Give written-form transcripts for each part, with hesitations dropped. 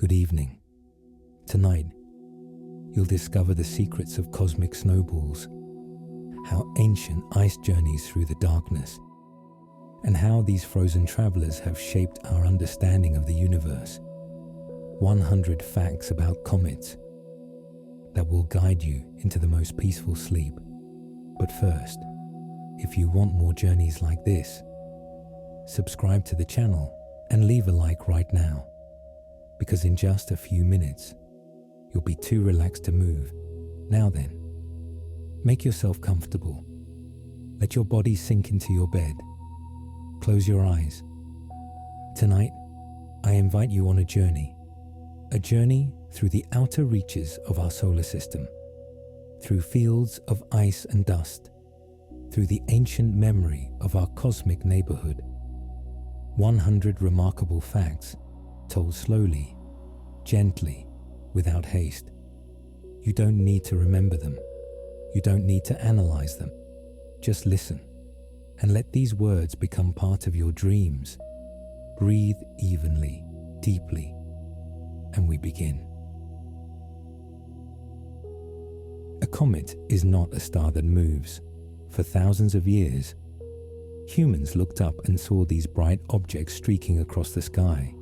good evening. Tonight, you'll discover the secrets of cosmic snowballs, how ancient ice journeys through the darkness, and how these frozen travelers have shaped our understanding of the universe. 100 facts about comets that will guide you into the most peaceful sleep. But first, if you want more journeys like this, subscribe to the channel and leave a like right now, because in just a few minutes, you'll be too relaxed to move. Now then, make yourself comfortable. Let your body sink into your bed. Close your eyes. Tonight, I invite you on a journey through the outer reaches of our solar system, through fields of ice and dust, through the ancient memory of our cosmic neighborhood. 100 remarkable facts told slowly, gently, without haste. You don't need to remember them. You don't need to analyze them. Just listen and let these words become part of your dreams. Breathe evenly, deeply, and we begin. A comet is not a star that moves. For thousands of years, humans looked up and saw these bright objects streaking across the sky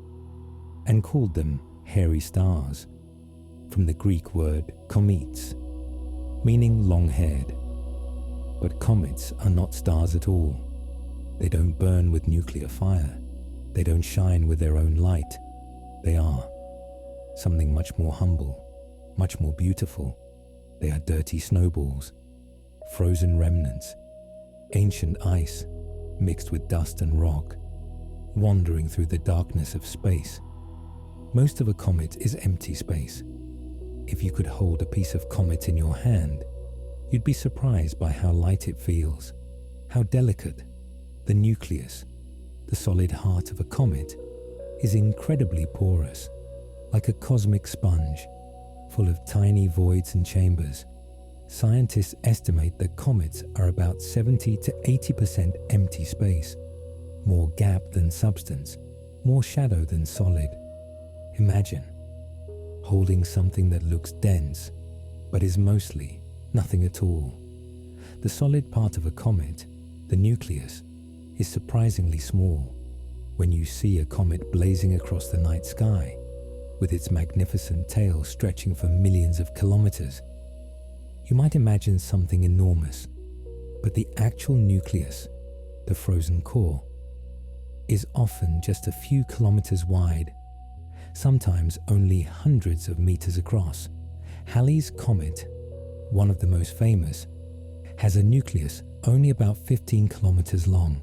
and called them hairy stars, from the Greek word comets, meaning long-haired. But comets are not stars at all. They don't burn with nuclear fire. They don't shine with their own light. They are something much more humble, much more beautiful. They are dirty snowballs, frozen remnants, ancient ice mixed with dust and rock, wandering through the darkness of space. Most of a comet is empty space. If you could hold a piece of comet in your hand, you'd be surprised by how light it feels, how delicate. The nucleus, the solid heart of a comet, is incredibly porous, like a cosmic sponge, full of tiny voids and chambers. Scientists estimate that comets are about 70 to 80% empty space, more gap than substance, more shadow than solid. Imagine holding something that looks dense, but is mostly nothing at all. The solid part of a comet, the nucleus, is surprisingly small. When you see a comet blazing across the night sky, with its magnificent tail stretching for millions of kilometers, you might imagine something enormous. But the actual nucleus, the frozen core, is often just a few kilometers wide, sometimes only hundreds of meters across. Halley's Comet, one of the most famous, has a nucleus only about 15 kilometers long,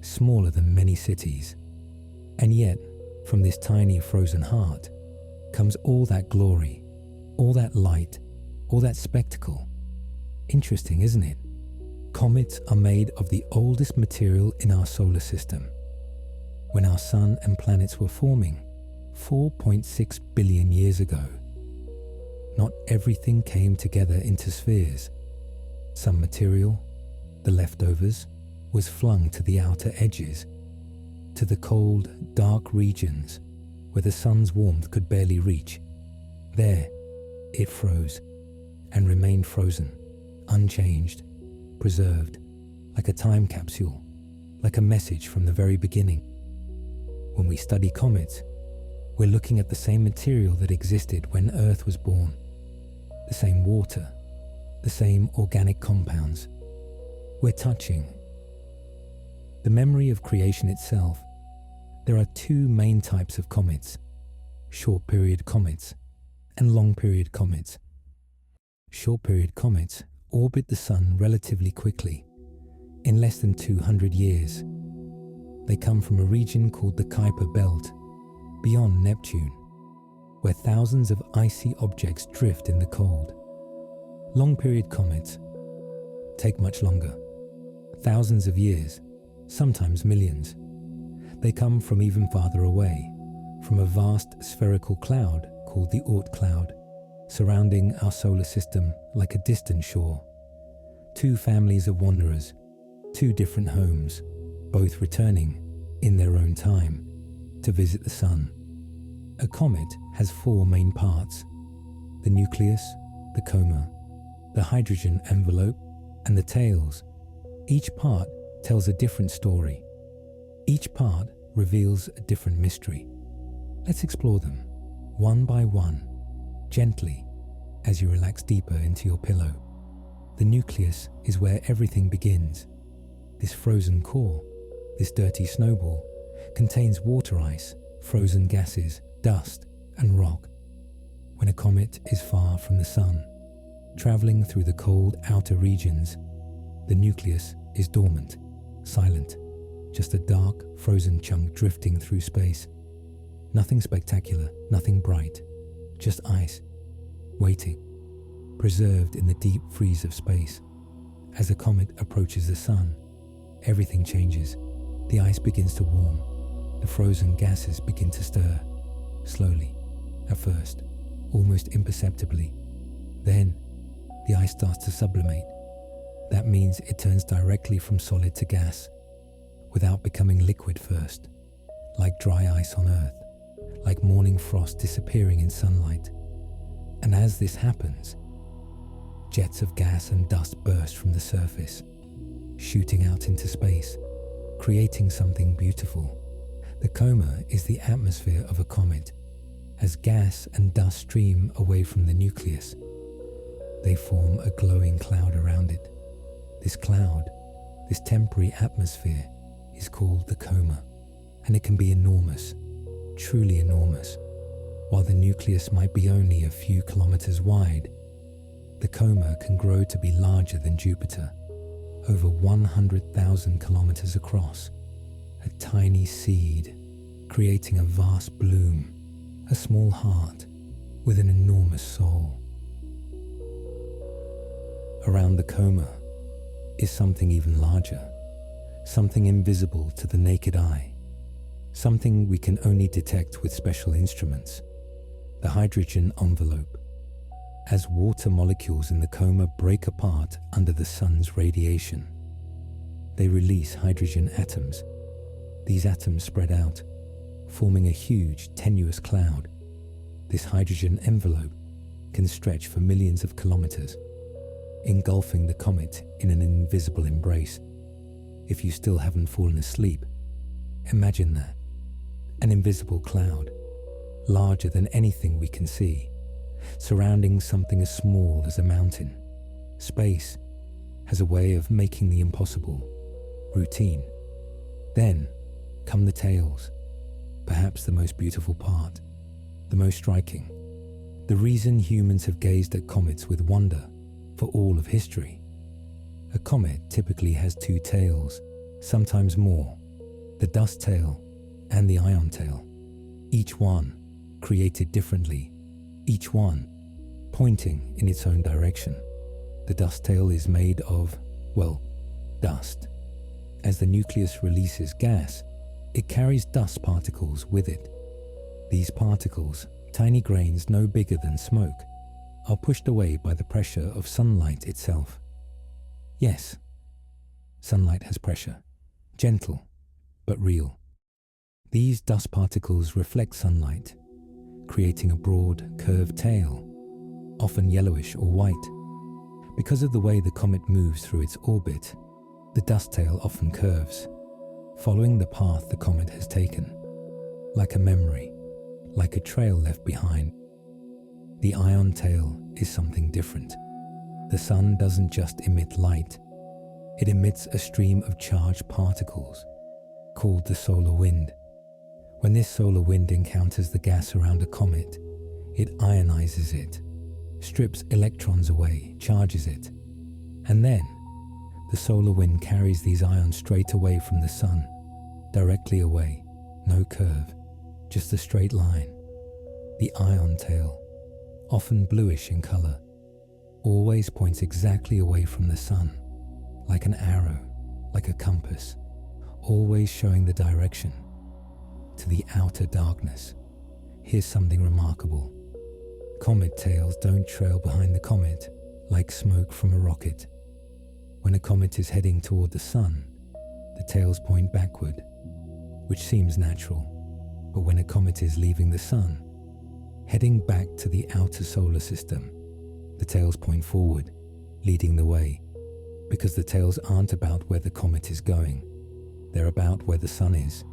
smaller than many cities. And yet, from this tiny frozen heart comes all that glory, all that light, all that spectacle. Interesting, isn't it? Comets are made of the oldest material in our solar system. When our sun and planets were forming 4.6 billion years ago, not everything came together into spheres. Some material, the leftovers, was flung to the outer edges, to the cold, dark regions where the sun's warmth could barely reach. There, it froze and remained frozen, unchanged, preserved, like a time capsule, like a message from the very beginning. When we study comets, we're looking at the same material that existed when Earth was born, the same water, the same organic compounds. We're touching the memory of creation itself. There are two main types of comets: short-period comets and long-period comets. Short-period comets orbit the sun relatively quickly, in less than 200 years. They come from a region called the Kuiper Belt, beyond Neptune, where thousands of icy objects drift in the cold. Long-period comets take much longer, thousands of years, sometimes millions. They come from even farther away, from a vast spherical cloud called the Oort Cloud, surrounding our solar system like a distant shore. Two families of wanderers, two different homes, both returning in their own time to visit the sun. A comet has four main parts: the nucleus, the coma, the hydrogen envelope, and the tails. Each part tells a different story. Each part reveals a different mystery. Let's explore them, one by one, gently, as you relax deeper into your pillow. The nucleus is where everything begins. This frozen core, this dirty snowball, contains water ice, frozen gases, dust, and rock. When a comet is far from the sun, traveling through the cold outer regions, the nucleus is dormant, silent, just a dark, frozen chunk drifting through space. Nothing spectacular, nothing bright, just ice, waiting, preserved in the deep freeze of space. As a comet approaches the sun, everything changes. The ice begins to warm. The frozen gases begin to stir, slowly, at first, almost imperceptibly. Then, the ice starts to sublimate. That means it turns directly from solid to gas, without becoming liquid first, like dry ice on Earth, like morning frost disappearing in sunlight. And as this happens, jets of gas and dust burst from the surface, shooting out into space, creating something beautiful. The coma is the atmosphere of a comet. As gas and dust stream away from the nucleus, they form a glowing cloud around it. This cloud, this temporary atmosphere, is called the coma, and it can be enormous, truly enormous. While the nucleus might be only a few kilometers wide, the coma can grow to be larger than Jupiter, over 100,000 kilometers across, a tiny seed, creating a vast bloom, a small heart with an enormous soul. Around the coma is something even larger, something invisible to the naked eye, something we can only detect with special instruments: the hydrogen envelope. As water molecules in the coma break apart under the sun's radiation, they release hydrogen atoms. These atoms spread out, forming a huge, tenuous cloud. This hydrogen envelope can stretch for millions of kilometers, engulfing the comet in an invisible embrace. If you still haven't fallen asleep, imagine that. An invisible cloud, larger than anything we can see, surrounding something as small as a mountain. Space has a way of making the impossible routine. Then come the tails, perhaps the most beautiful part, the most striking, the reason humans have gazed at comets with wonder for all of history. A comet typically has two tails, sometimes more, the dust tail and the ion tail, each one created differently, each one pointing in its own direction. The dust tail is made of, well, dust. As the nucleus releases gas, it carries dust particles with it. These particles, tiny grains no bigger than smoke, are pushed away by the pressure of sunlight itself. Yes, sunlight has pressure, gentle but real. These dust particles reflect sunlight, creating a broad, curved tail, often yellowish or white. Because of the way the comet moves through its orbit, the dust tail often curves, following the path the comet has taken, like a memory, like a trail left behind. The ion tail is something different. The sun doesn't just emit light, it emits a stream of charged particles, called the solar wind. When this solar wind encounters the gas around a comet, it ionizes it, strips electrons away, charges it, and then the solar wind carries these ions straight away from the sun, directly away, no curve, just a straight line. The ion tail, often bluish in color, always points exactly away from the sun, like an arrow, like a compass, always showing the direction to the outer darkness. Here's something remarkable. Comet tails don't trail behind the comet like smoke from a rocket. When a comet is heading toward the sun, the tails point backward, which seems natural. But when a comet is leaving the sun, heading back to the outer solar system. The tails point forward, leading the way, because the tails aren't about where the comet is going. They're about where the sun is,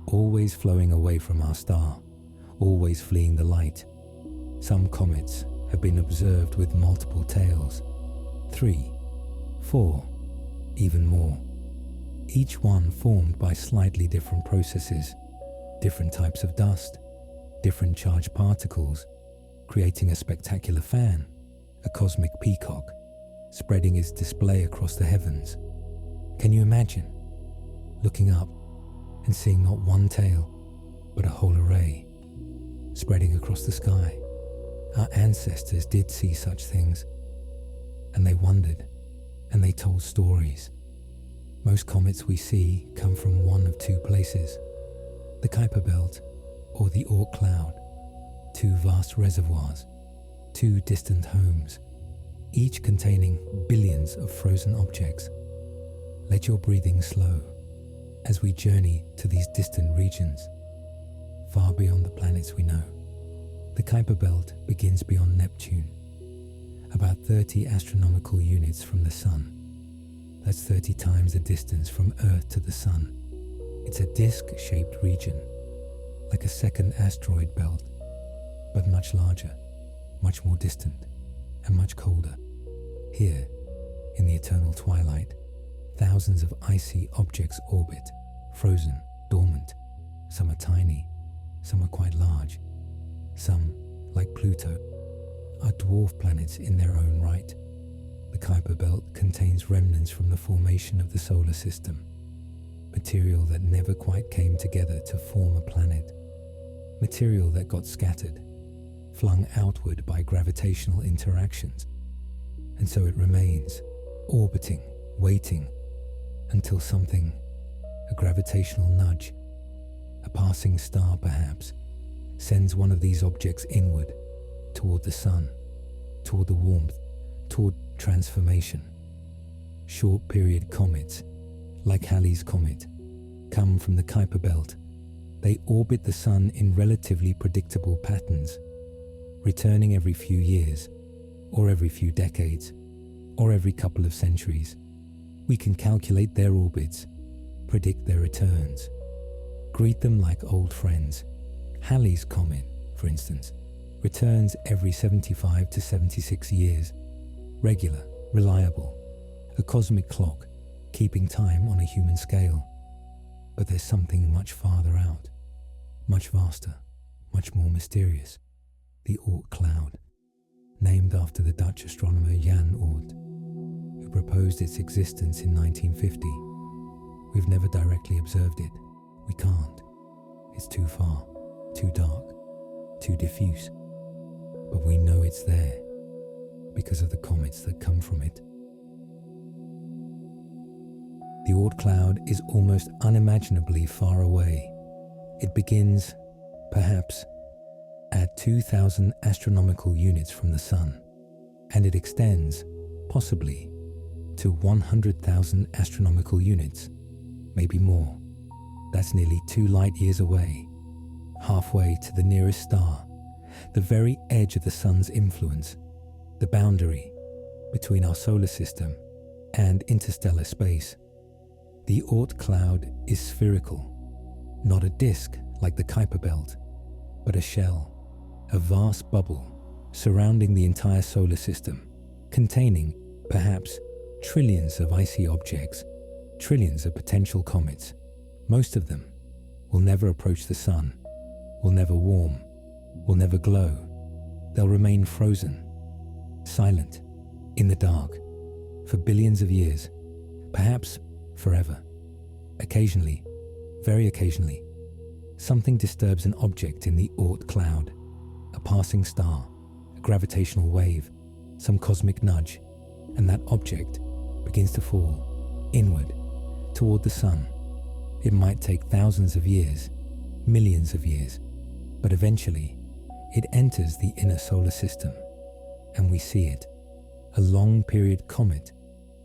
always flowing away from our star, always fleeing the light. Some comets have been observed with multiple tails, 3, 4, even more. Each one formed by slightly different processes, different types of dust, different charged particles, creating a spectacular fan, a cosmic peacock, spreading its display across the heavens. Can you imagine looking up and seeing not one tail, but a whole array, spreading across the sky? Our ancestors did see such things, and they wondered, and they told stories. Most comets we see come from one of two places, the Kuiper Belt or the Oort Cloud, two vast reservoirs, two distant homes, each containing billions of frozen objects. Let your breathing slow as we journey to these distant regions, far beyond the planets we know. The Kuiper Belt begins beyond Neptune, about 30 astronomical units from the Sun. That's 30 times the distance from Earth to the Sun. It's a disc-shaped region, like a second asteroid belt, but much larger, much more distant, and much colder. Here, in the eternal twilight, thousands of icy objects orbit, frozen, dormant. Some are tiny, some are quite large. Some, like Pluto, are dwarf planets in their own right. The Kuiper Belt contains remnants from the formation of the solar system, material that never quite came together to form a planet, material that got scattered, flung outward by gravitational interactions, and so it remains, orbiting, waiting, until something, a gravitational nudge, a passing star perhaps, sends one of these objects inward, toward the sun, toward the warmth, toward transformation. Short-period comets, like Halley's Comet, come from the Kuiper Belt. They orbit the sun in relatively predictable patterns, returning every few years, or every few decades, or every couple of centuries. We can calculate their orbits, predict their returns, greet them like old friends. Halley's Comet, for instance, returns every 75 to 76 years, regular, reliable, a cosmic clock, keeping time on a human scale. But there's something much farther out, much vaster, much more mysterious, the Oort Cloud, named after the Dutch astronomer Jan Oort, who proposed its existence in 1950. We've never directly observed it. We can't. It's too far, too dark, too diffuse. But we know it's there, because of the comets that come from it. The Oort Cloud is almost unimaginably far away. It begins, perhaps, at 2,000 astronomical units from the Sun, and it extends, possibly, to 100,000 astronomical units, maybe more. That's nearly 2 light years away, halfway to the nearest star, the very edge of the Sun's influence, the boundary between our solar system and interstellar space. The Oort Cloud is spherical, not a disk like the Kuiper Belt, but a shell, a vast bubble surrounding the entire solar system, containing, perhaps, trillions of icy objects, trillions of potential comets. Most of them will never approach the sun, will never warm, will never glow. They'll remain frozen, silent, in the dark, for billions of years, perhaps forever. Occasionally, very occasionally, something disturbs an object in the Oort Cloud, a passing star, a gravitational wave, some cosmic nudge, and that object begins to fall inward, toward the sun. It might take thousands of years, millions of years, but eventually it enters the inner solar system, and we see it, a long-period comet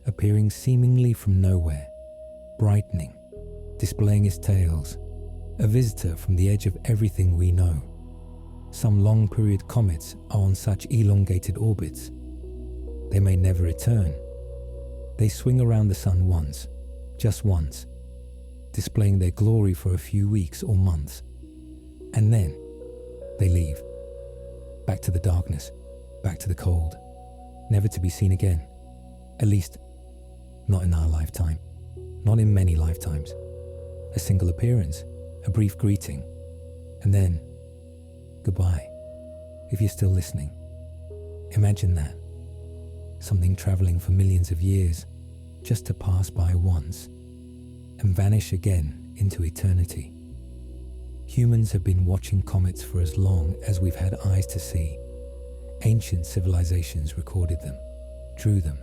appearing seemingly from nowhere, brightening, displaying its tails, a visitor from the edge of everything we know. Some long-period comets are on such elongated orbits, they may never return. They swing around the sun once, just once, displaying their glory for a few weeks or months, and then they leave. Back to the darkness, back to the cold, never to be seen again. At least, not in our lifetime, not in many lifetimes. A single appearance, a brief greeting, and then goodbye. If you're still listening, imagine that. Something traveling for millions of years, just to pass by once and vanish again into eternity. Humans have been watching comets for as long as we've had eyes to see. Ancient civilizations recorded them, drew them,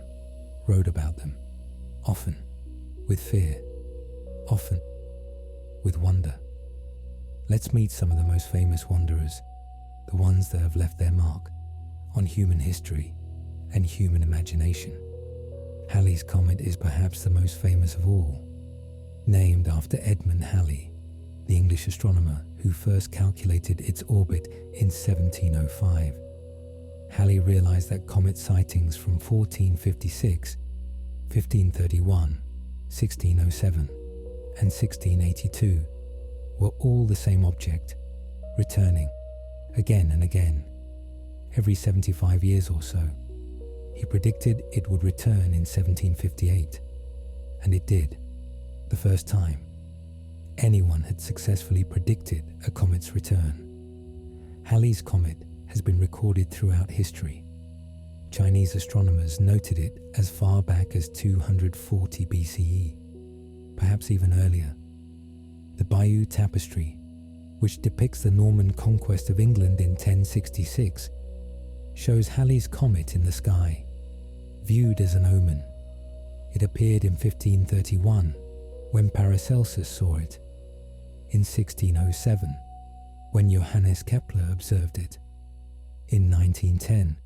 wrote about them, often with fear, often with wonder. Let's meet some of the most famous wanderers, the ones that have left their mark on human history and human imagination. Halley's Comet is perhaps the most famous of all, named after Edmund Halley, the English astronomer who first calculated its orbit in 1705. Halley realized that comet sightings from 1456, 1531, 1607, and 1682 were all the same object, returning again and again, every 75 years or so. He predicted it would return in 1758, and it did, the first time anyone had successfully predicted a comet's return. Halley's Comet has been recorded throughout history. Chinese astronomers noted it as far back as 240 BCE, perhaps even earlier. The Bayeux Tapestry, which depicts the Norman conquest of England in 1066, shows Halley's Comet in the sky, viewed as an omen. It appeared in 1531, when Paracelsus saw it, in 1607, when Johannes Kepler observed it, in 1910,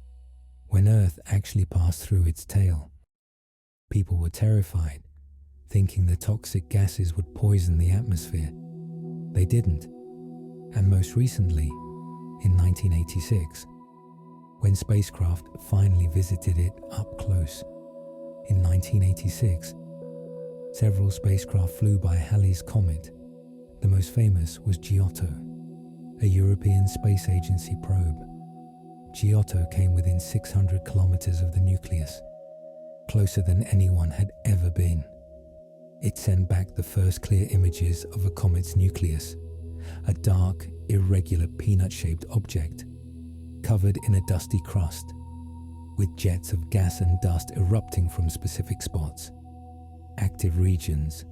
when Earth actually passed through its tail. People were terrified, thinking the toxic gases would poison the atmosphere. They didn't. And most recently, in 1986, when spacecraft finally visited it up close. In 1986, several spacecraft flew by Halley's Comet. The most famous was Giotto, a European Space Agency probe. Giotto came within 600 kilometers of the nucleus, closer than anyone had ever been. It sent back the first clear images of a comet's nucleus, a dark, irregular peanut-shaped object, covered in a dusty crust, with jets of gas and dust erupting from specific spots, active regions,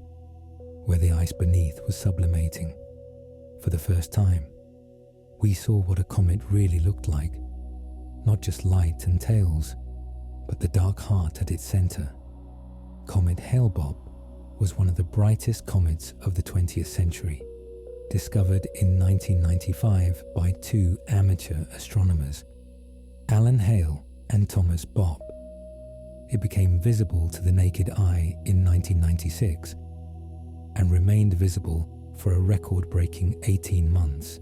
where the ice beneath was sublimating. For the first time, we saw what a comet really looked like, not just light and tails, but the dark heart at its center. Comet Hale-Bopp was one of the brightest comets of the 20th century, discovered in 1995 by two amateur astronomers, Alan Hale and Thomas Bopp. It became visible to the naked eye in 1996 and remained visible for a record-breaking 18 months.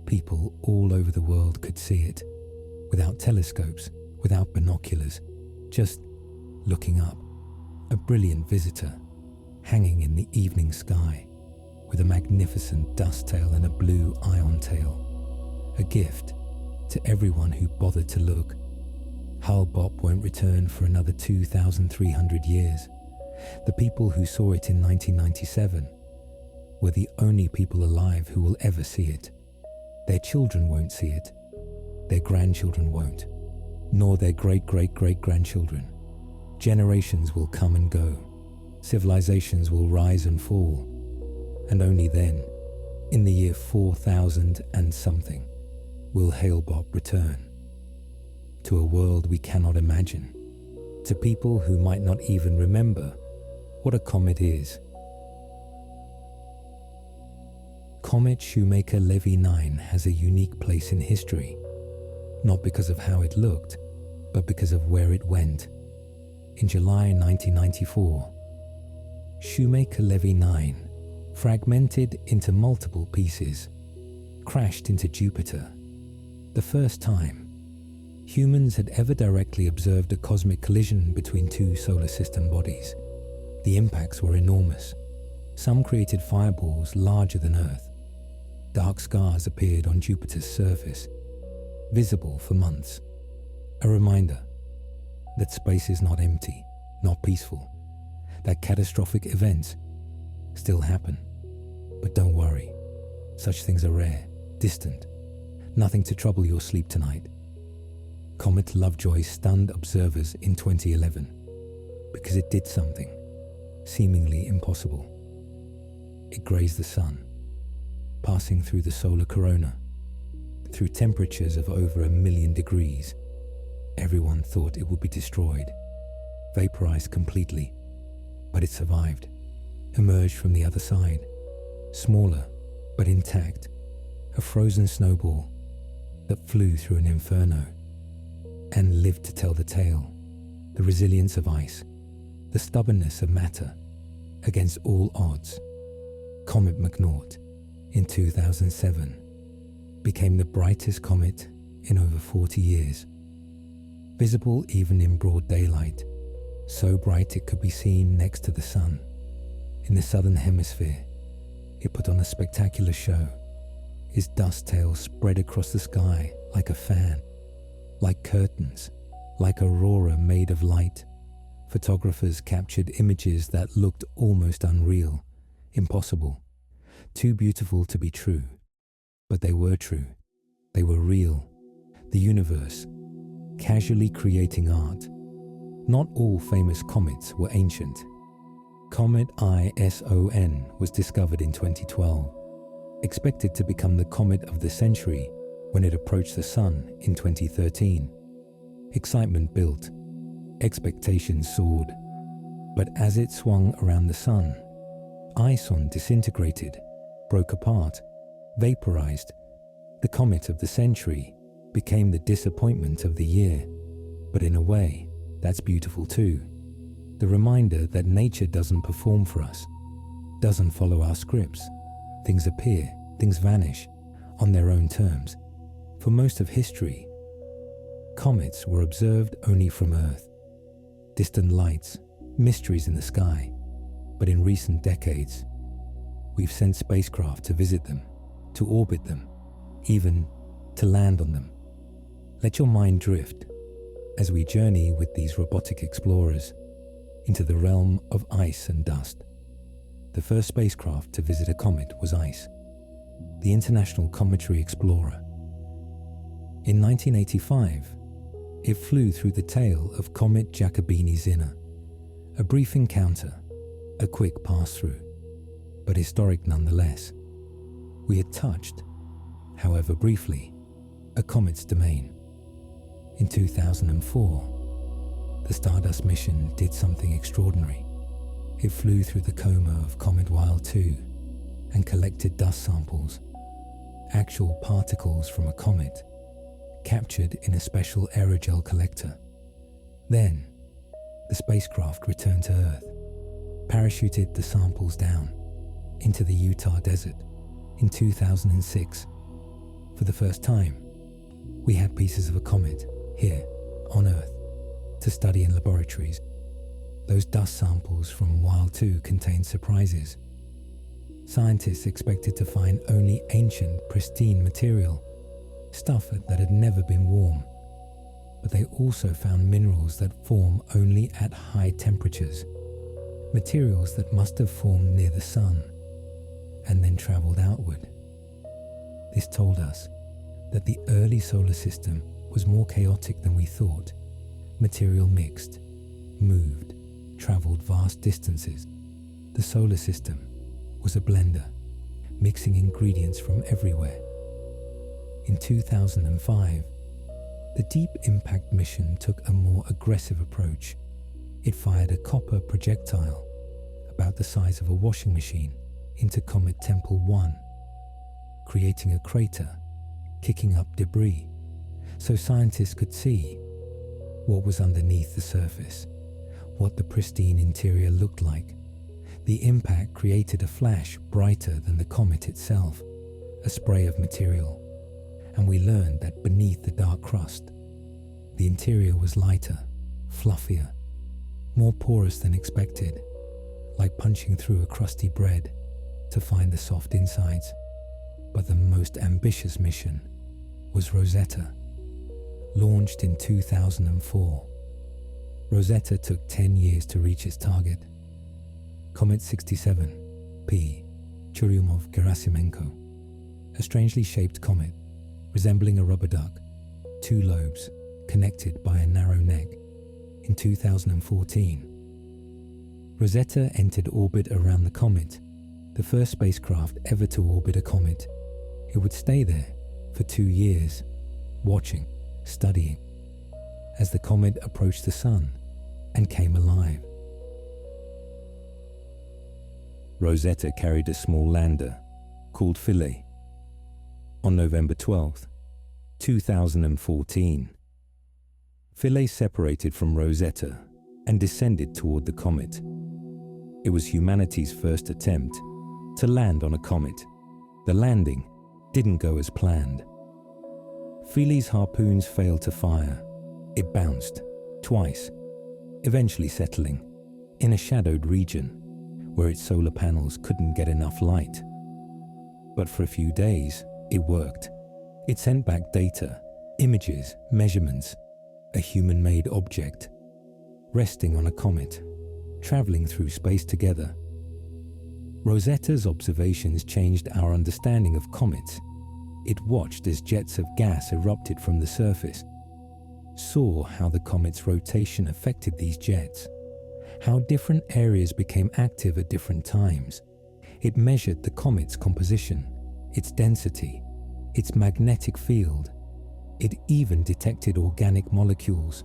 People all over the world could see it, without telescopes, without binoculars, just looking up. A brilliant visitor, hanging in the evening sky, with a magnificent dust tail and a blue ion tail. A gift to everyone who bothered to look. Hale-Bopp won't return for another 2,300 years. The people who saw it in 1997 were the only people alive who will ever see it. Their children won't see it. Their grandchildren won't, nor their great-great-great-grandchildren. Generations will come and go. Civilizations will rise and fall. And only then, in the year 4000 and something, will Hale-Bopp return. To a world we cannot imagine. To people who might not even remember what a comet is. Comet Shoemaker-Levy 9 has a unique place in history, not because of how it looked, but because of where it went. In July 1994, Shoemaker-Levy 9, fragmented into multiple pieces, crashed into Jupiter the first time humans had ever directly observed a cosmic collision between two solar system bodies. The impacts were enormous. Some created fireballs larger than Earth. Dark scars appeared on Jupiter's surface, visible for months. A reminder that space is not empty, not peaceful, that catastrophic events still happen. But don't worry, such things are rare, distant, nothing to trouble your sleep tonight. Comet Lovejoy stunned observers in 2011 because it did something seemingly impossible. It grazed the sun, passing through the solar corona. Through temperatures of over 1 million degrees, everyone thought it would be destroyed, vaporized completely, but it survived, emerged from the other side, smaller but intact, a frozen snowball that flew through an inferno and lived to tell the tale. The resilience of ice, the stubbornness of matter against all odds. Comet McNaught in 2007 became the brightest comet in over 40 years. Visible even in broad daylight, so bright it could be seen next to the sun. In the southern hemisphere, it put on a spectacular show. Its dust tail spread across the sky like a fan, like curtains, like aurora made of light. Photographers captured images that looked almost unreal, impossible, too beautiful to be true. But they were true. They were real. The universe, casually creating art. Not all famous comets were ancient. Comet ISON was discovered in 2012, expected to become the comet of the century when it approached the sun in 2013. Excitement built, expectations soared, but as it swung around the sun, ISON disintegrated, broke apart, vaporized. The comet of the century became the disappointment of the year, but in a way, that's beautiful too. The reminder that nature doesn't perform for us, doesn't follow our scripts. Things appear, things vanish, on their own terms. For most of history, comets were observed only from Earth. Distant lights, mysteries in the sky. But in recent decades, we've sent spacecraft to visit them, to orbit them, even to land on them. Let your mind drift as we journey with these robotic explorers into the realm of ice and dust. The first spacecraft to visit a comet was ICE, the International Cometary Explorer. In 1985, it flew through the tail of Comet Giacobini-Zinner, a brief encounter, a quick pass-through, but historic nonetheless. We had touched, however briefly, a comet's domain. In 2004, the Stardust mission did something extraordinary. It flew through the coma of Comet Wild 2 and collected dust samples, actual particles from a comet, captured in a special aerogel collector. Then, the spacecraft returned to Earth, parachuted the samples down into the Utah desert in 2006. For the first time, we had pieces of a comet here on Earth to study in laboratories. Those dust samples from Wild 2 contained surprises. Scientists expected to find only ancient, pristine material, stuff that had never been warm. But they also found minerals that form only at high temperatures, materials that must have formed near the sun and then traveled outward. This told us that the early solar system was more chaotic than we thought. Material mixed, moved, traveled vast distances. The solar system was a blender, mixing ingredients from everywhere. In 2005, the Deep Impact mission took a more aggressive approach. It fired a copper projectile about the size of a washing machine into Comet Tempel 1, creating a crater, kicking up debris, so scientists could see what was underneath the surface, what the pristine interior looked like. The impact created a flash brighter than the comet itself, a spray of material, and we learned that beneath the dark crust, the interior was lighter, fluffier, more porous than expected, like punching through a crusty bread to find the soft insides. But the most ambitious mission was Rosetta, launched in 2004. Rosetta took 10 years to reach its target. Comet 67P, Churyumov-Gerasimenko, a strangely shaped comet resembling a rubber duck, 2 lobes connected by a narrow neck, in 2014. Rosetta entered orbit around the comet, the first spacecraft ever to orbit a comet. It would stay there for 2 years, watching, studying, as the comet approached the Sun and came alive. Rosetta carried a small lander called Philae. On November 12, 2014, Philae separated from Rosetta and descended toward the comet. It was humanity's first attempt to land on a comet. The landing didn't go as planned. Philae's harpoons failed to fire. It bounced twice, eventually settling in a shadowed region where its solar panels couldn't get enough light. But for a few days, it worked. It sent back data, images, measurements, a human-made object, resting on a comet, traveling through space together. Rosetta's observations changed our understanding of comets. It watched as jets of gas erupted from the surface, saw how the comet's rotation affected these jets, how different areas became active at different times. It measured the comet's composition, its density, its magnetic field. It even detected organic molecules,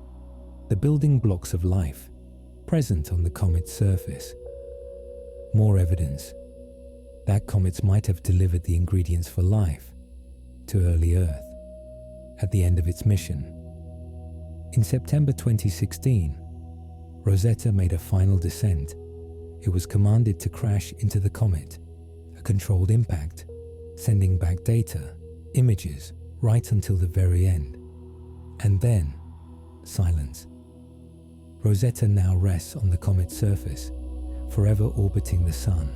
the building blocks of life, present on the comet's surface. More evidence that comets might have delivered the ingredients for life to early Earth at the end of its mission. In September 2016, Rosetta made a final descent. It was commanded to crash into the comet, a controlled impact, sending back data, images, right until the very end. And then, silence. Rosetta now rests on the comet's surface, forever orbiting the Sun,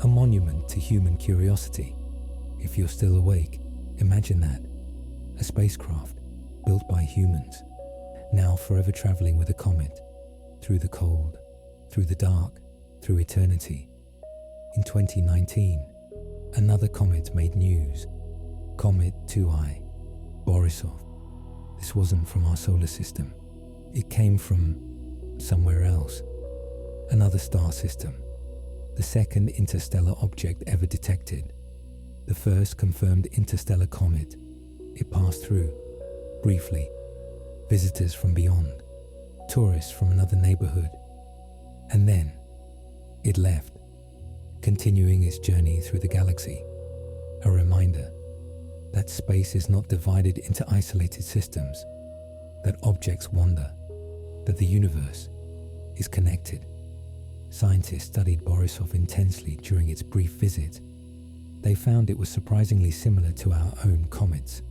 a monument to human curiosity. If you're still awake, imagine that. A spacecraft built by humans, now forever traveling with a comet, through the cold, through the dark, through eternity. In 2019, another comet made news. Comet 2I, Borisov. This wasn't from our solar system. It came from somewhere else. Another star system. The second interstellar object ever detected. The first confirmed interstellar comet. It passed through, briefly. Visitors from beyond. Tourists from another neighborhood. And then, it left, continuing its journey through the galaxy. A reminder that space is not divided into isolated systems, that objects wander, that the universe is connected. Scientists studied Borisov intensely during its brief visit. They found it was surprisingly similar to our own comets.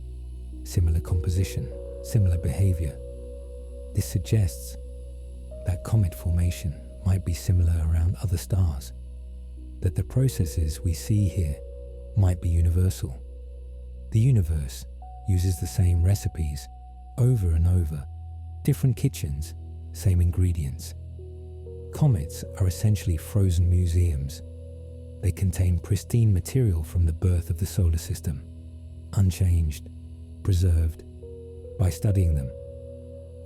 Similar composition, similar behavior. This suggests that comet formation might be similar around other stars, that the processes we see here might be universal. The universe uses the same recipes over and over, different kitchens, same ingredients. Comets are essentially frozen museums. They contain pristine material from the birth of the solar system, unchanged, preserved. By studying them,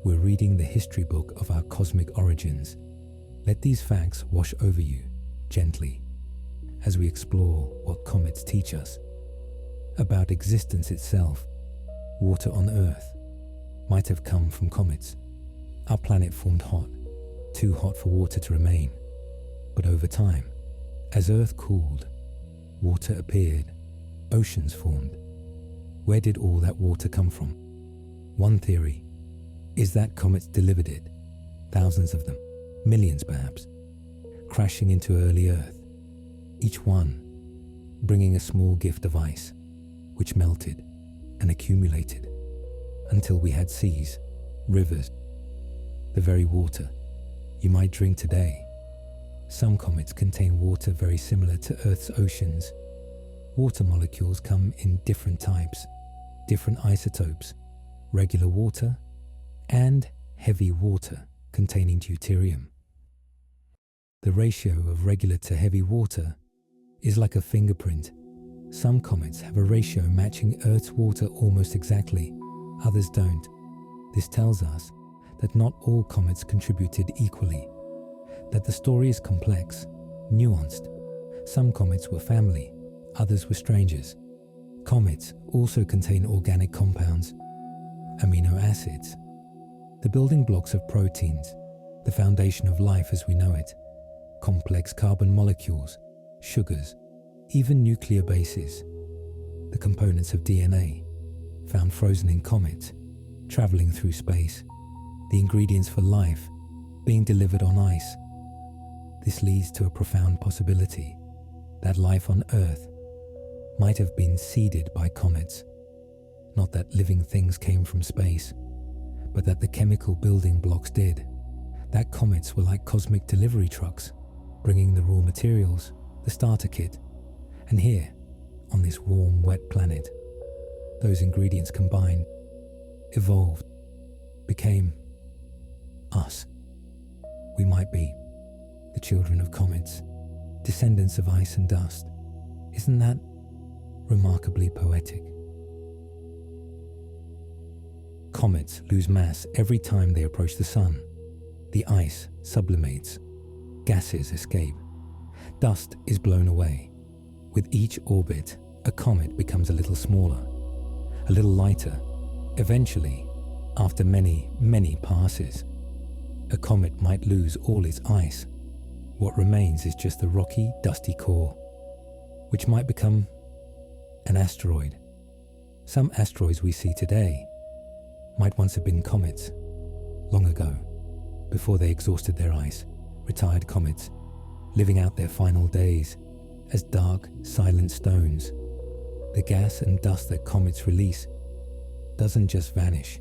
we're reading the history book of our cosmic origins. Let these facts wash over you gently as we explore what comets teach us about existence itself. Water on Earth might have come from comets. Our planet formed hot, too hot for water to remain. But over time, as Earth cooled, water appeared, oceans formed. Where did all that water come from? One theory is that comets delivered it, thousands of them, millions perhaps, crashing into early Earth, each one bringing a small gift of ice, which melted, and accumulated until we had seas, rivers, the very water you might drink today. Some comets contain water very similar to Earth's oceans. Water molecules come in different types, different isotopes, regular water and heavy water containing deuterium. The ratio of regular to heavy water is like a fingerprint. Some comets have a ratio matching Earth's water almost exactly, others don't. This tells us that not all comets contributed equally, that the story is complex, nuanced. Some comets were family, others were strangers. Comets also contain organic compounds, amino acids, the building blocks of proteins, the foundation of life as we know it, complex carbon molecules, sugars, even nuclear bases, the components of DNA, found frozen in comets, traveling through space, the ingredients for life being delivered on ice. This leads to a profound possibility that life on Earth might have been seeded by comets. Not that living things came from space, but that the chemical building blocks did. That comets were like cosmic delivery trucks, bringing the raw materials, the starter kit. And here, on this warm, wet planet, those ingredients combined, evolved, became us. We might be the children of comets, descendants of ice and dust. Isn't that remarkably poetic? Comets lose mass every time they approach the sun. The ice sublimates, gases escape, dust is blown away. With each orbit, a comet becomes a little smaller, a little lighter. Eventually, after many, many passes, a comet might lose all its ice. What remains is just the rocky, dusty core, which might become an asteroid. Some asteroids we see today might once have been comets, long ago, before they exhausted their ice, retired comets, living out their final days as dark, silent stones. The gas and dust that comets release doesn't just vanish,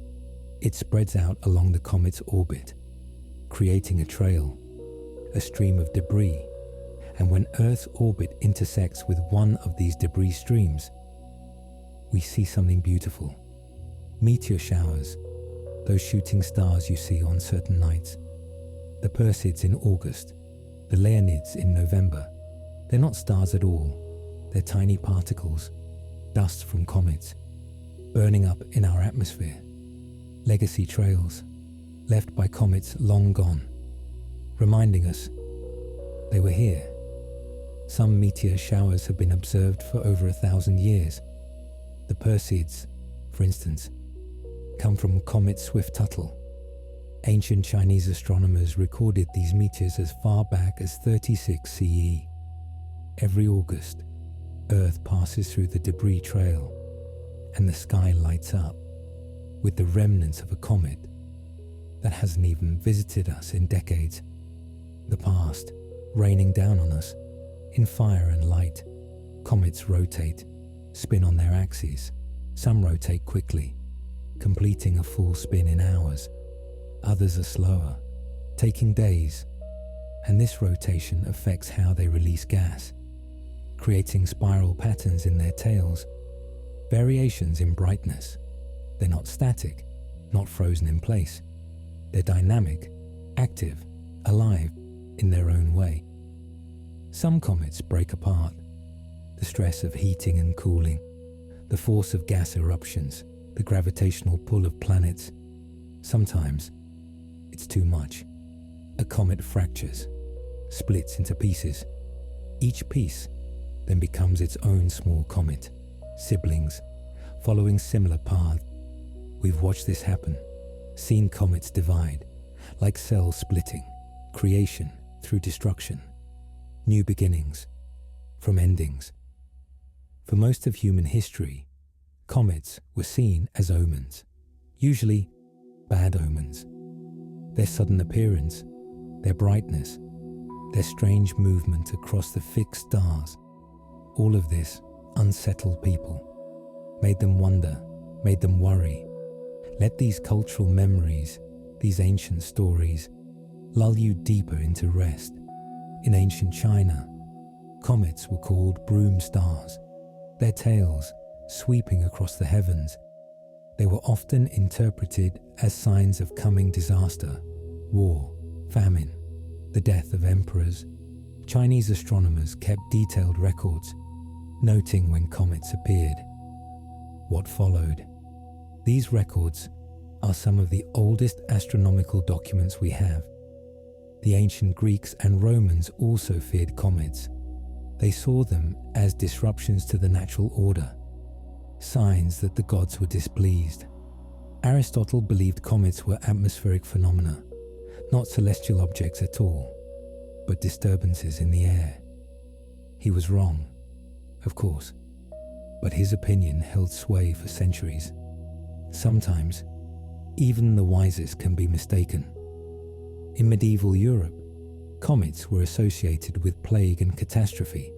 it spreads out along the comet's orbit, creating a trail, a stream of debris. And when Earth's orbit intersects with one of these debris streams, we see something beautiful. Meteor showers, those shooting stars you see on certain nights. The Perseids in August, the Leonids in November. They're not stars at all. They're tiny particles, dust from comets, burning up in our atmosphere. Legacy trails, left by comets long gone, reminding us they were here. Some meteor showers have been observed for over 1,000 years. The Perseids, for instance, come from comet Swift-Tuttle. Ancient Chinese astronomers recorded these meteors as far back as 36 CE. Every August, Earth passes through the debris trail, and the sky lights up with the remnants of a comet that hasn't even visited us in decades. The past raining down on us in fire and light. Comets rotate, spin on their axes. Some rotate quickly, completing a full spin in hours. Others are slower, taking days. And this rotation affects how they release gas, creating spiral patterns in their tails, variations in brightness. They're not static, not frozen in place. They're dynamic, active, alive in their own way. Some comets break apart. The stress of heating and cooling, the force of gas eruptions, the gravitational pull of planets. Sometimes it's too much. A comet fractures, splits into pieces. Each piece then becomes its own small comet, siblings, following similar paths. We've watched this happen, seen comets divide, like cells splitting, creation through destruction, new beginnings from endings. For most of human history, comets were seen as omens, usually bad omens. Their sudden appearance, their brightness, their strange movement across the fixed stars, all of this unsettled people, made them wonder made them worry. Let these cultural memories, these ancient stories, lull you deeper into rest. In ancient China, comets were called broom stars, their tails sweeping across the heavens. They were often interpreted as signs of coming disaster, war, famine, the death of emperors. Chinese astronomers kept detailed records, noting when comets appeared. What followed? These records are some of the oldest astronomical documents we have. The ancient Greeks and Romans also feared comets. They saw them as disruptions to the natural order, signs that the gods were displeased. Aristotle believed comets were atmospheric phenomena, not celestial objects at all, but disturbances in the air. He was wrong, of course, but his opinion held sway for centuries. Sometimes, even the wisest can be mistaken. In medieval Europe, comets were associated with plague and catastrophe.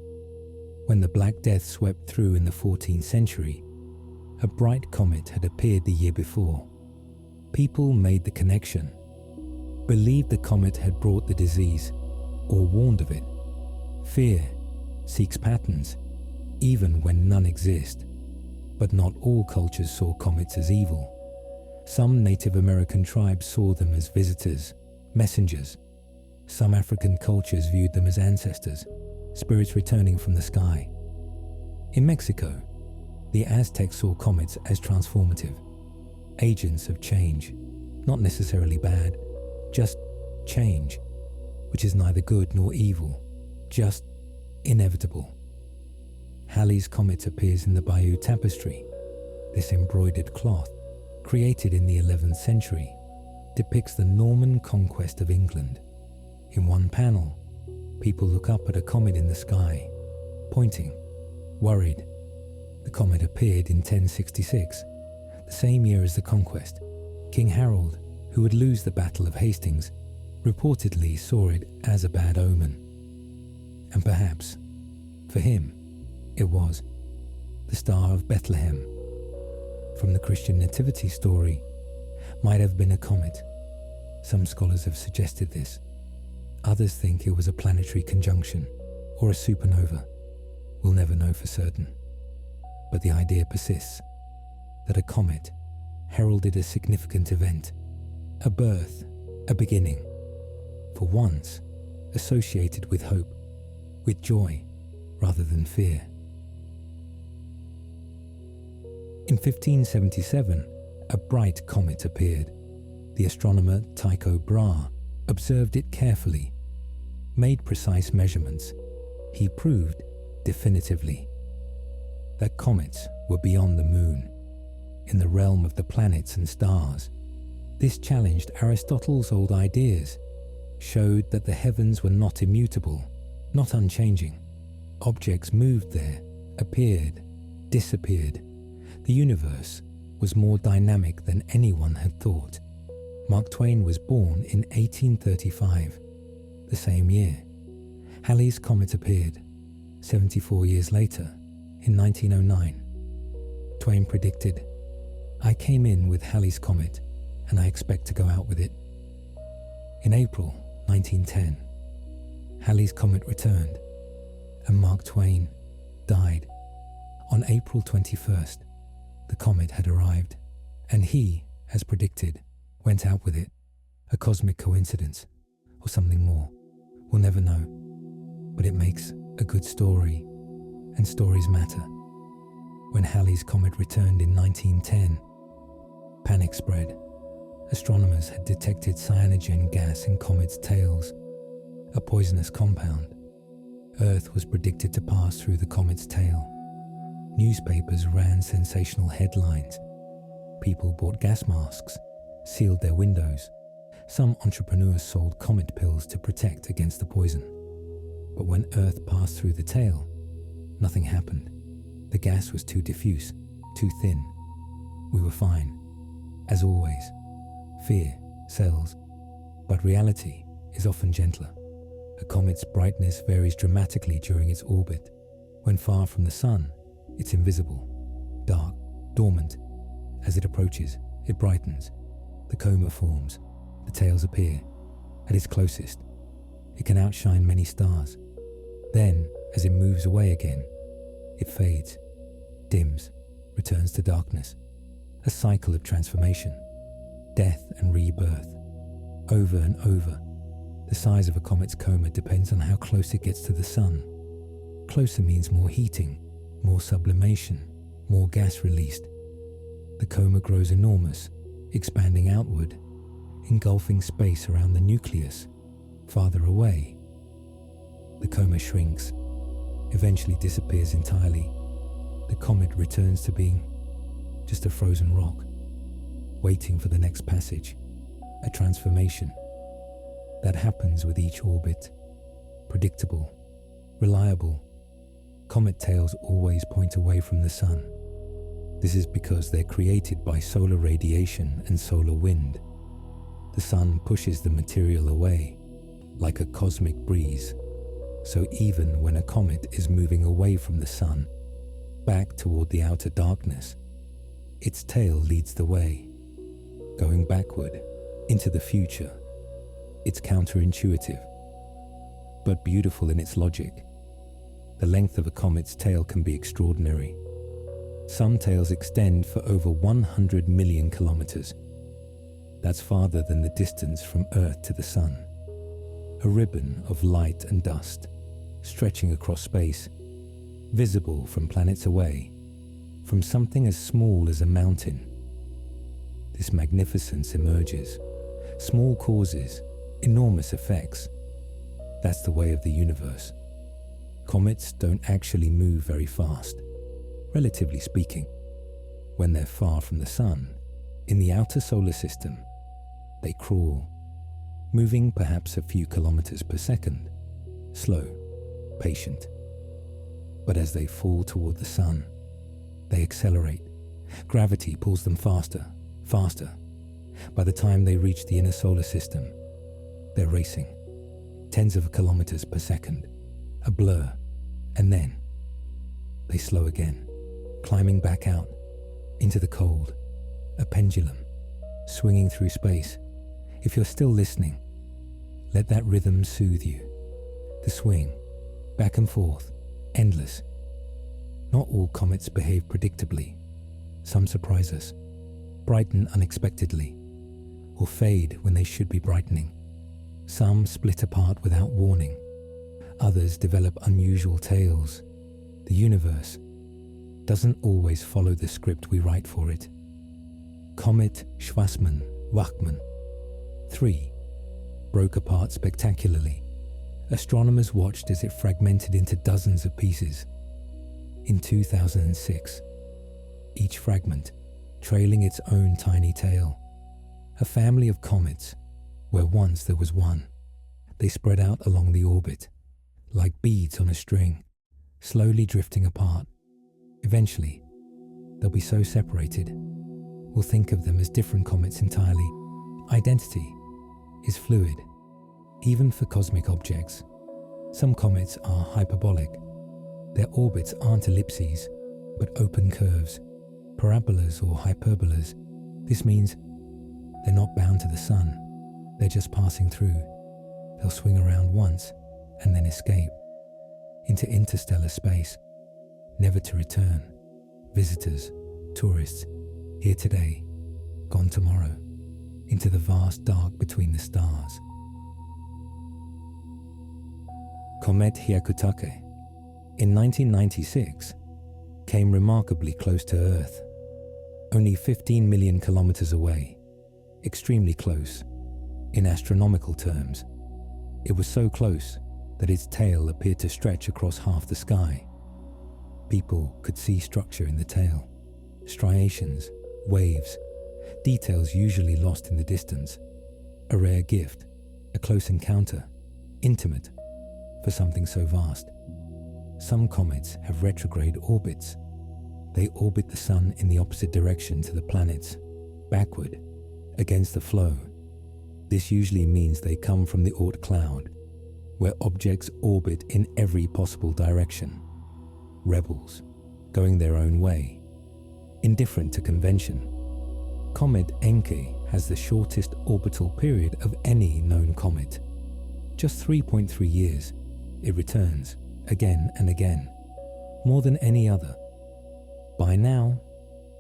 When the Black Death swept through in the 14th century, a bright comet had appeared the year before. People made the connection, believed the comet had brought the disease, or warned of it. Fear seeks patterns, even when none exist. But not all cultures saw comets as evil. Some Native American tribes saw them as visitors, messengers. Some African cultures viewed them as ancestors, spirits returning from the sky. In Mexico, the Aztecs saw comets as transformative, agents of change, not necessarily bad, just change, which is neither good nor evil, just inevitable. Halley's Comet appears in the Bayeux Tapestry. This embroidered cloth, created in the 11th century, depicts the Norman conquest of England. In one panel, people look up at a comet in the sky, pointing, worried. The comet appeared in 1066, the same year as the conquest. King Harold, who would lose the Battle of Hastings, reportedly saw it as a bad omen. And perhaps, for him, it was the Star of Bethlehem, from the Christian nativity story, might have been a comet. Some scholars have suggested this. Others think it was a planetary conjunction or a supernova. We'll never know for certain. But the idea persists that a comet heralded a significant event, a birth, a beginning, for once associated with hope, with joy rather than fear. In 1577, a bright comet appeared. The astronomer Tycho Brahe observed it carefully, made precise measurements. He proved definitively that comets were beyond the moon, in the realm of the planets and stars. This challenged Aristotle's old ideas, showed that the heavens were not immutable, not unchanging. Objects moved there, appeared, disappeared. The universe was more dynamic than anyone had thought. Mark Twain was born in 1835, the same year. Halley's Comet appeared 74 years later, in 1909. Twain predicted, "I came in with Halley's Comet, and I expect to go out with it." In April 1910, Halley's Comet returned, and Mark Twain died. On April 21st, the comet had arrived, and he, as predicted, went out with it. A cosmic coincidence, or something more. We'll never know, but it makes a good story, and stories matter. When Halley's Comet returned in 1910, panic spread. Astronomers had detected cyanogen gas in comets' tails, a poisonous compound. Earth was predicted to pass through the comet's tail. Newspapers ran sensational headlines. People bought gas masks, sealed their windows. Some entrepreneurs sold comet pills to protect against the poison. But when Earth passed through the tail, nothing happened. The gas was too diffuse, too thin. We were fine. As always, fear sells, but reality is often gentler. A comet's brightness varies dramatically during its orbit. When far from the sun, it's invisible, dark, dormant, As it approaches, it brightens. The coma forms. The tails appear. At its closest, it can outshine many stars. Then, as it moves away again, it fades, dims, returns to darkness. A cycle of transformation, death and rebirth, over and over. The size of a comet's coma depends on how close it gets to the sun. Closer means more heating, more sublimation, more gas released. The coma grows enormous, expanding outward, engulfing space around the nucleus. Farther away, the coma shrinks, eventually disappears entirely. The comet returns to being just a frozen rock, waiting for the next passage, a transformation. That happens with each orbit. Predictable, reliable. Comet tails always point away from the sun. This is because they're created by solar radiation and solar wind. The sun pushes the material away, like a cosmic breeze. So even when a comet is moving away from the sun, back toward the outer darkness, its tail leads the way, going backward, into the future. It's counterintuitive, but beautiful in its logic. The length of a comet's tail can be extraordinary. Some tails extend for over 100 million kilometers. That's farther than the distance from Earth to the sun. A ribbon of light and dust, stretching across space, visible from planets away, from something as small as a mountain. This magnificence emerges. Small causes, enormous effects. That's the way of the universe. Comets don't actually move very fast, relatively speaking. When they're far from the sun, in the outer solar system, they crawl, moving perhaps a few kilometers per second, slow, patient. But as they fall toward the sun, they accelerate. Gravity pulls them faster, faster. By the time they reach the inner solar system, they're racing, tens of kilometers per second, a blur, and then they slow again, climbing back out into the cold, a pendulum, swinging through space. If you're still listening, let that rhythm soothe you. The swing, back and forth, endless. Not all comets behave predictably. Some surprise us, brighten unexpectedly, or fade when they should be brightening. Some split apart without warning. Others develop unusual tails. The universe doesn't always follow the script we write for it. Comet Schwarzmann-Wachmann 3 broke apart spectacularly. Astronomers watched as it fragmented into dozens of pieces. In 2006, each fragment trailing its own tiny tail. A family of comets, where once there was one. They spread out along the orbit, like beads on a string, slowly drifting apart. Eventually, they'll be so separated, we'll think of them as different comets entirely. Identity is fluid, even for cosmic objects. Some comets are hyperbolic. Their orbits aren't ellipses, but open curves, parabolas or hyperbolas. This means they're not bound to the sun. They're just passing through. They'll swing around once and then escape into interstellar space, never to return. Visitors, tourists, here today, gone tomorrow, into the vast dark between the stars. Comet Hyakutake, in 1996, came remarkably close to Earth, only 15 million kilometers away, extremely close. In astronomical terms, it was so close that its tail appeared to stretch across half the sky. People could see structure in the tail, striations, waves, details usually lost in the distance. A rare gift, a close encounter, intimate, for something so vast. Some comets have retrograde orbits. They orbit the sun in the opposite direction to the planets, backward, against the flow. This usually means they come from the Oort Cloud, where objects orbit in every possible direction. Rebels, going their own way, indifferent to convention, Comet Encke has the shortest orbital period of any known comet. Just 3.3 years, it returns again and again, more than any other. By now,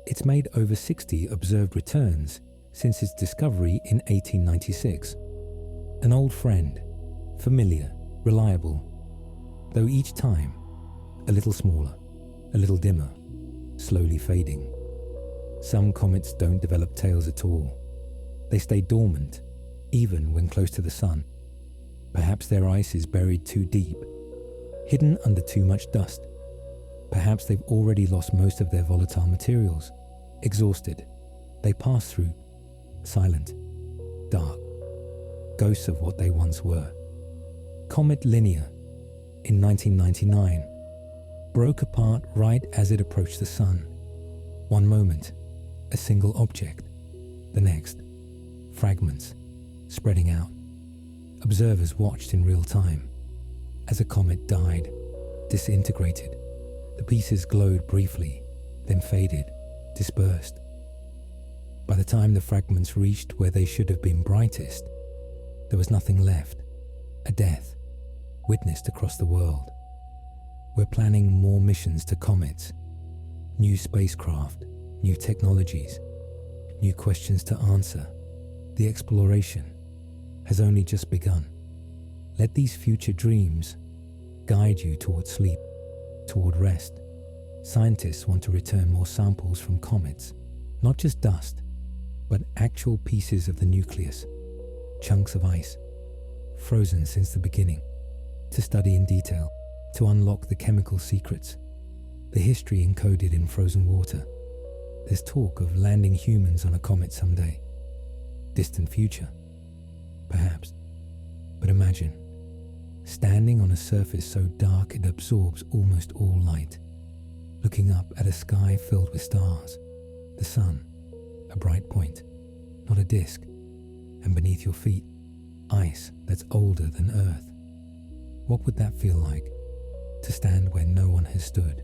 it's made over 60 observed returns since its discovery in 1896. An old friend, familiar, reliable, though each time a little smaller, a little dimmer, slowly fading. Some comets don't develop tails at all. They stay dormant, even when close to the sun. Perhaps their ice is buried too deep, hidden under too much dust. Perhaps they've already lost most of their volatile materials. Exhausted, they pass through, silent, dark, ghosts of what they once were. Comet Linear, in 1999, broke apart right as it approached the sun. One moment, a single object. The next, fragments, spreading out. Observers watched in real time. As a comet died, disintegrated, the pieces glowed briefly, then faded, dispersed. By the time the fragments reached where they should have been brightest, there was nothing left. A death, witnessed across the world. We're planning more missions to comets. New spacecraft, new technologies, new questions to answer. The exploration has only just begun. Let these future dreams guide you toward sleep, toward rest. Scientists want to return more samples from comets, not just dust, but actual pieces of the nucleus, chunks of ice, frozen since the beginning, to study in detail, to unlock the chemical secrets, the history encoded in frozen water. There's talk of landing humans on a comet someday. Distant future, perhaps. But imagine, standing on a surface so dark it absorbs almost all light, looking up at a sky filled with stars, the sun, a bright point, not a disk, and beneath your feet, ice that's older than Earth. What would that feel like, to stand where no one has stood?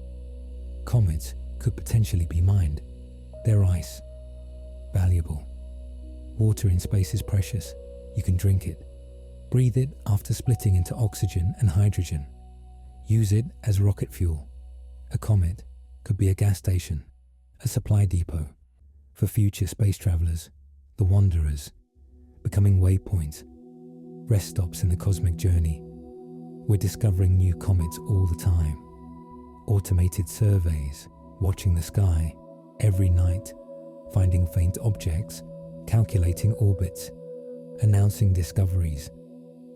Comets could potentially be mined. Their ice, valuable. Water in space is precious. You can drink it, breathe it after splitting into oxygen and hydrogen, use it as rocket fuel. A comet could be a gas station, a supply depot for future space travelers, the wanderers, becoming waypoints, rest stops in the cosmic journey. We're discovering new comets all the time. Automated surveys, watching the sky every night, finding faint objects, calculating orbits, announcing discoveries.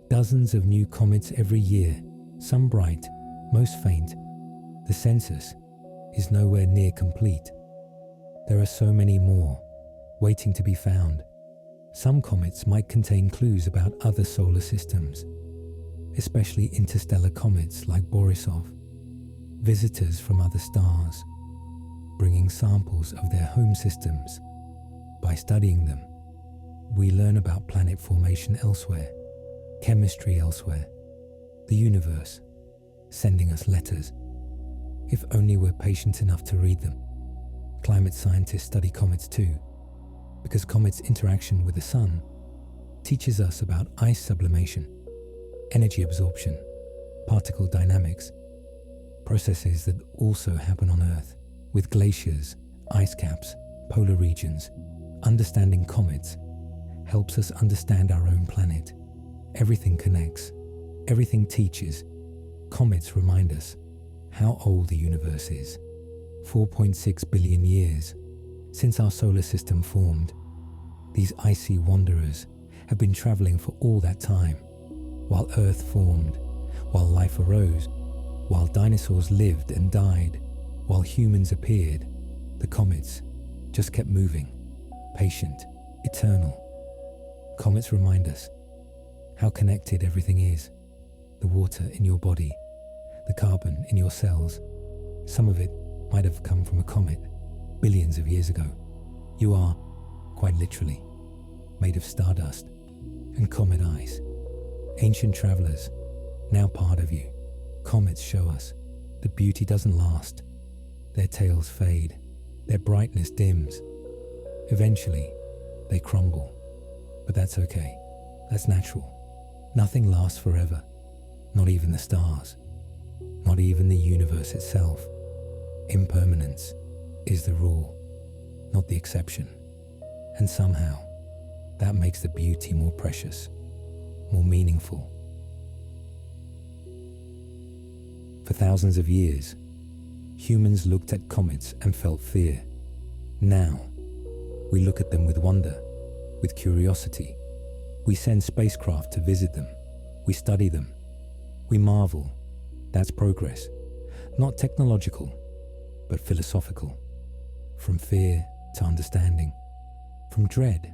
Dozens of new comets every year, some bright, most faint. The census is nowhere near complete. There are so many more, waiting to be found. Some comets might contain clues about other solar systems, especially interstellar comets like Borisov, visitors from other stars, bringing samples of their home systems. By studying them, we learn about planet formation elsewhere, chemistry elsewhere, the universe sending us letters, if only we're patient enough to read them. Climate scientists study comets too, because comets' interaction with the sun teaches us about ice sublimation, energy absorption, particle dynamics, processes that also happen on Earth, with glaciers, ice caps, polar regions. Understanding comets helps us understand our own planet. Everything connects, everything teaches. Comets remind us how old the universe is. 4.6 billion years since our solar system formed. These icy wanderers have been traveling for all that time, while Earth formed, while life arose, while dinosaurs lived and died, while humans appeared. The comets just kept moving, patient, eternal. Comets remind us how connected everything is. The water in your body, the carbon in your cells. Some of it might have come from a comet billions of years ago. You are, quite literally, made of stardust and comet ice. Ancient travelers, now part of you. Comets show us that beauty doesn't last. Their tails fade, their brightness dims. Eventually, they crumble. But that's okay. That's natural. Nothing lasts forever. Not even the stars. Not even the universe itself. Impermanence is the rule, not the exception. And somehow, that makes the beauty more precious, more meaningful. For thousands of years, humans looked at comets and felt fear. Now, we look at them with wonder, with curiosity. We send spacecraft to visit them. We study them. We marvel. That's progress. Not technological, but philosophical. From fear to understanding. From dread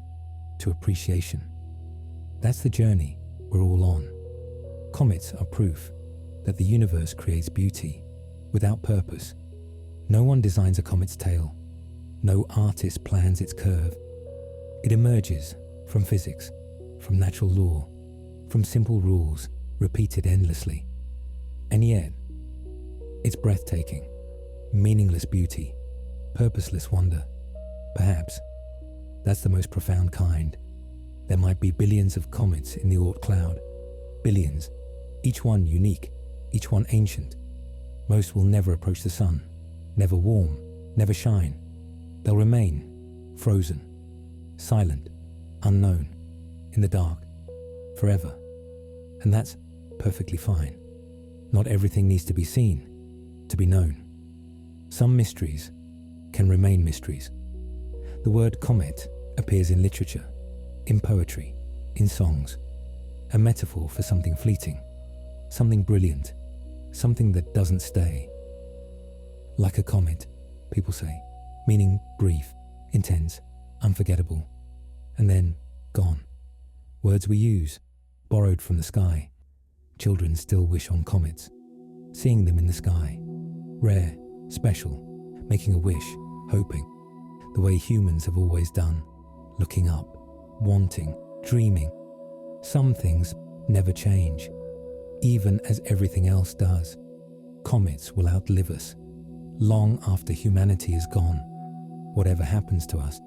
to appreciation. That's the journey we're all on. Comets are proof that the universe creates beauty without purpose. No one designs a comet's tail. No artist plans its curve. It emerges from physics, from natural law, from simple rules repeated endlessly. And yet, it's breathtaking, meaningless beauty, purposeless wonder. Perhaps that's the most profound kind. There might be billions of comets in the Oort Cloud. Billions, each one unique, each one ancient. Most will never approach the sun, never warm, never shine. They'll remain frozen, silent, unknown, in the dark, forever. And that's perfectly fine. Not everything needs to be seen, to be known. Some mysteries can remain mysteries. The word comet appears in literature, in poetry, in songs, a metaphor for something fleeting, something brilliant, something that doesn't stay. Like a comet, people say, meaning brief, intense, unforgettable, and then gone. Words we use, borrowed from the sky. Children still wish on comets, seeing them in the sky, rare, special, making a wish, hoping, the way humans have always done, looking up, wanting, dreaming. Some things never change, even as everything else does. Comets will outlive us, long after humanity is gone. Whatever happens to us,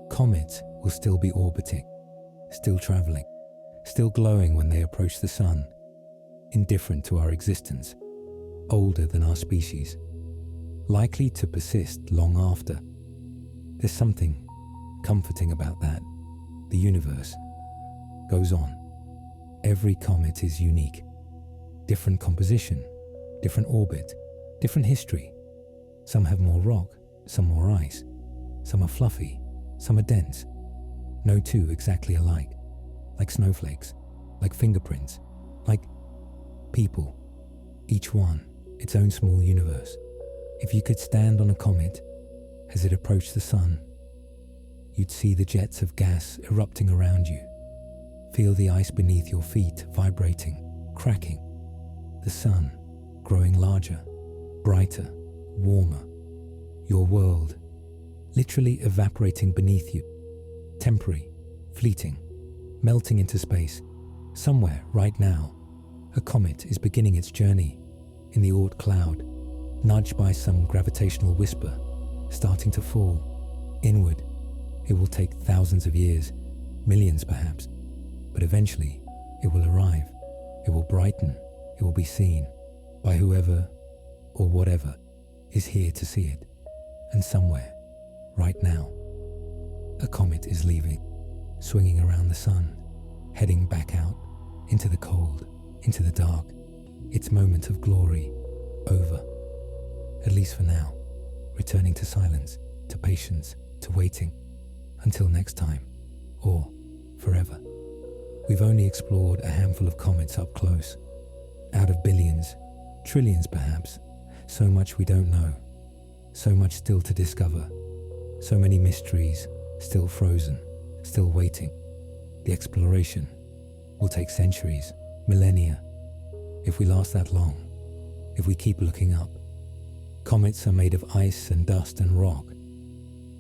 comets will still be orbiting, still traveling, still glowing when they approach the sun, indifferent to our existence, older than our species, likely to persist long after. There's something comforting about that. The universe goes on. Every comet is unique. Different composition, different orbit, different history. Some have more rock, some more ice. Some are fluffy, some are dense. No two exactly alike. Like snowflakes, like fingerprints, like people. Each one its own small universe. If you could stand on a comet as it approached the sun, you'd see the jets of gas erupting around you. Feel the ice beneath your feet vibrating, cracking. The sun growing larger, brighter, warmer. Your world literally evaporating beneath you. Temporary, fleeting, melting into space. Somewhere right now, a comet is beginning its journey in the Oort Cloud, nudged by some gravitational whisper, starting to fall inward. It will take thousands of years, millions perhaps, but eventually it will arrive. It will brighten. It will be seen by whoever or whatever is here to see it. And somewhere, right now, a comet is leaving, swinging around the sun, heading back out into the cold, into the dark. Its moment of glory over, at least for now, returning to silence, to patience, to waiting, until next time, or forever. We've only explored a handful of comets up close. Out of billions, trillions perhaps, so much we don't know, so much still to discover, so many mysteries still frozen, still waiting. The exploration will take centuries, millennia, if we last that long, if we keep looking up. Comets are made of ice and dust and rock,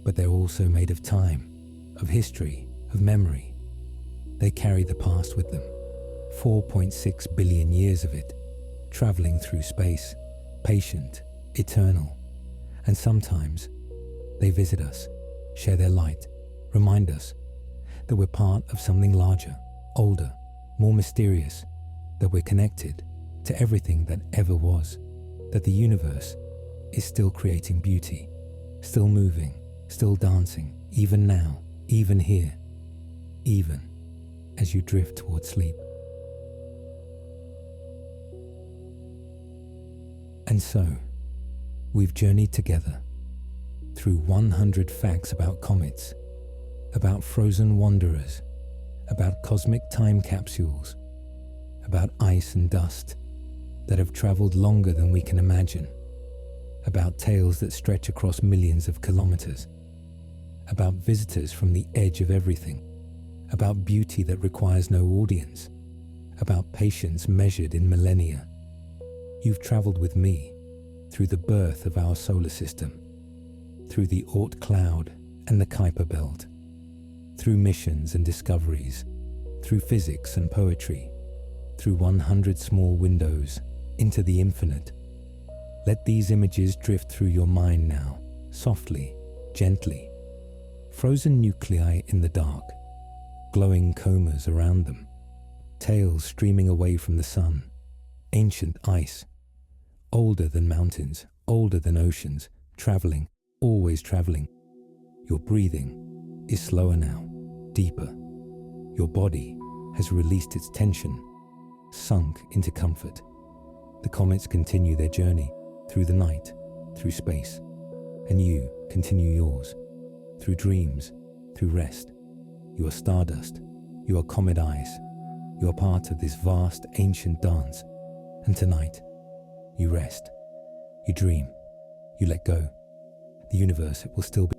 but they're also made of time, of history, of memory. They carry the past with them, 4.6 billion years of it, traveling through space, patient, eternal. And sometimes they visit us, share their light, Remind us that we're part of something larger, older, more mysterious, that we're connected to everything that ever was, that the universe is still creating beauty, still moving, still dancing, even now, even here, even as you drift towards sleep. And so, we've journeyed together through 100 facts about comets, about frozen wanderers, about cosmic time capsules, about ice and dust that have traveled longer than we can imagine, about tales that stretch across millions of kilometers, about visitors from the edge of everything, about beauty that requires no audience, about patience measured in millennia. You've traveled with me through the birth of our solar system, through the Oort Cloud and the Kuiper Belt, through missions and discoveries, through physics and poetry, through 100 small windows into the infinite. Let these images drift through your mind now, softly, gently. Frozen nuclei in the dark, glowing comas around them, tails streaming away from the sun, ancient ice, older than mountains, older than oceans, traveling, always traveling. Your breathing is slower now, deeper. Your body has released its tension, sunk into comfort. The comets continue their journey through the night, through space, and you continue yours, through dreams, through rest. You are stardust, you are comet eyes, you are part of this vast ancient dance, and tonight, you rest, you dream, you let go. The universe will still be